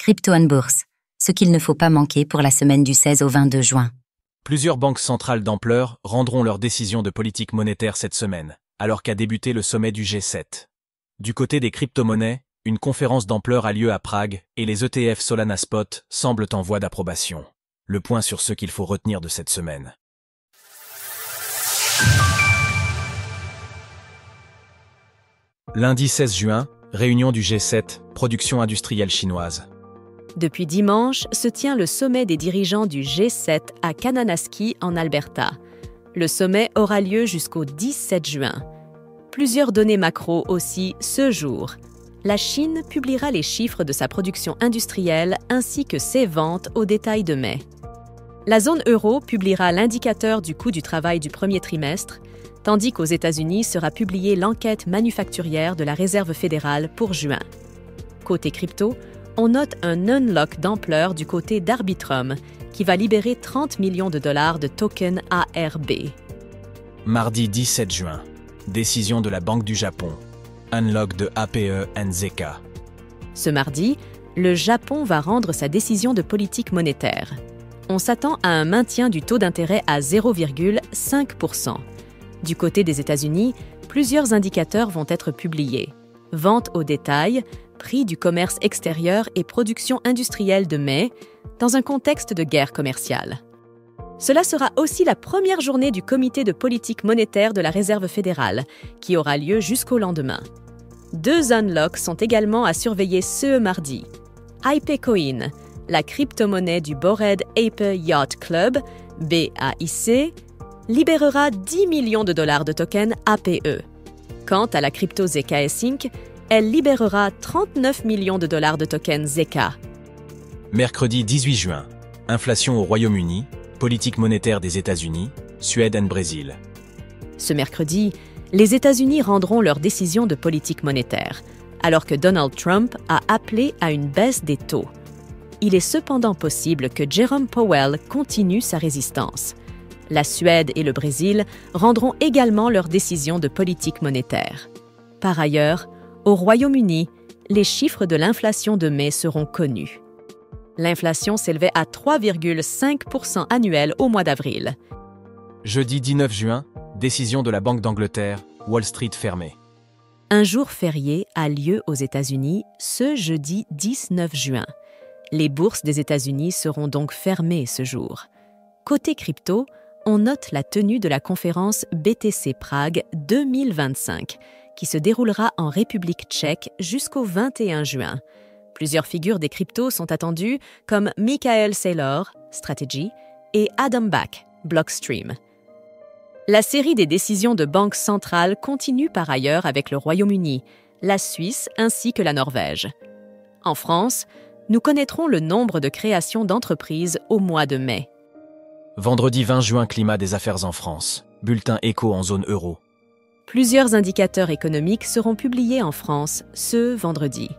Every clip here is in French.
Crypto & Bourse, ce qu'il ne faut pas manquer pour la semaine du 16 au 22 juin. Plusieurs banques centrales d'ampleur rendront leurs décisions de politique monétaire cette semaine, alors qu'a débuté le sommet du G7. Du côté des crypto-monnaies, une conférence d'ampleur a lieu à Prague et les ETF Solana Spot semblent en voie d'approbation. Le point sur ce qu'il faut retenir de cette semaine. Lundi 16 juin, réunion du G7, production industrielle chinoise. Depuis dimanche se tient le sommet des dirigeants du G7 à Kananaskis en Alberta. Le sommet aura lieu jusqu'au 17 juin. Plusieurs données macro aussi ce jour. La Chine publiera les chiffres de sa production industrielle ainsi que ses ventes au détail de mai. La zone euro publiera l'indicateur du coût du travail du premier trimestre, tandis qu'aux États-Unis sera publiée l'enquête manufacturière de la Réserve fédérale pour juin. Côté crypto, on note un unlock d'ampleur du côté d'Arbitrum, qui va libérer 30 millions de dollars de tokens ARB. Mardi 17 juin, décision de la Banque du Japon. Unlock de APE NZK. Ce mardi, le Japon va rendre sa décision de politique monétaire. On s'attend à un maintien du taux d'intérêt à 0,5%. Du côté des États-Unis, plusieurs indicateurs vont être publiés. Vente au détail, prix du commerce extérieur et production industrielle de mai, dans un contexte de guerre commerciale. Cela sera aussi la première journée du comité de politique monétaire de la Réserve fédérale, qui aura lieu jusqu'au lendemain. 2 unlocks sont également à surveiller ce mardi. Ipecoin, la crypto-monnaie du Bored Ape Yacht Club, BAIC, libérera 10 millions de dollars de tokens APE. Quant à la crypto ZKS Inc., elle libérera 39 millions de dollars de tokens ZK. Mercredi 18 juin, inflation au Royaume-Uni, politique monétaire des États-Unis, Suède et Brésil. Ce mercredi, les États-Unis rendront leur décision de politique monétaire, alors que Donald Trump a appelé à une baisse des taux. Il est cependant possible que Jerome Powell continue sa résistance. La Suède et le Brésil rendront également leur décision de politique monétaire. Par ailleurs, au Royaume-Uni, les chiffres de l'inflation de mai seront connus. L'inflation s'élevait à 3,5% annuel au mois d'avril. Jeudi 19 juin, décision de la Banque d'Angleterre, Wall Street fermée. Un jour férié a lieu aux États-Unis ce jeudi 19 juin. Les bourses des États-Unis seront donc fermées ce jour. Côté crypto, on note la tenue de la conférence BTC Prague 2025, qui se déroulera en République tchèque jusqu'au 21 juin. Plusieurs figures des cryptos sont attendues, comme Michael Saylor, Strategy, et Adam Back, Blockstream. La série des décisions de banques centrales continue par ailleurs avec le Royaume-Uni, la Suisse ainsi que la Norvège. En France, nous connaîtrons le nombre de créations d'entreprises au mois de mai. Vendredi 20 juin, climat des affaires en France. Bulletin éco en zone euro. Plusieurs indicateurs économiques seront publiés en France ce vendredi.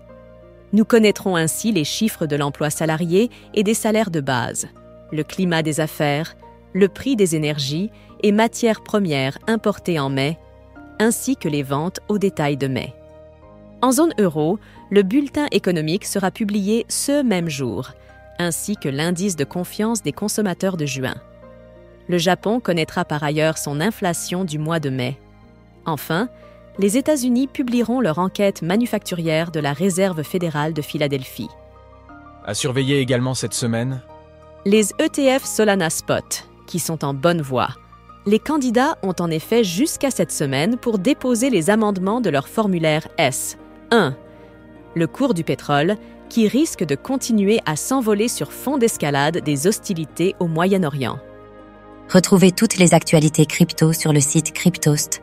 Nous connaîtrons ainsi les chiffres de l'emploi salarié et des salaires de base, le climat des affaires, le prix des énergies et matières premières importées en mai, ainsi que les ventes au détail de mai. En zone euro, le bulletin économique sera publié ce même jour, ainsi que l'indice de confiance des consommateurs de juin. Le Japon connaîtra par ailleurs son inflation du mois de mai. Enfin, les États-Unis publieront leur enquête manufacturière de la Réserve fédérale de Philadelphie. À surveiller également cette semaine, les ETF Solana Spot, qui sont en bonne voie. Les candidats ont en effet jusqu'à cette semaine pour déposer les amendements de leur formulaire S. 1. Le cours du pétrole, qui risque de continuer à s'envoler sur fond d'escalade des hostilités au Moyen-Orient. Retrouvez toutes les actualités crypto sur le site cryptost.fr.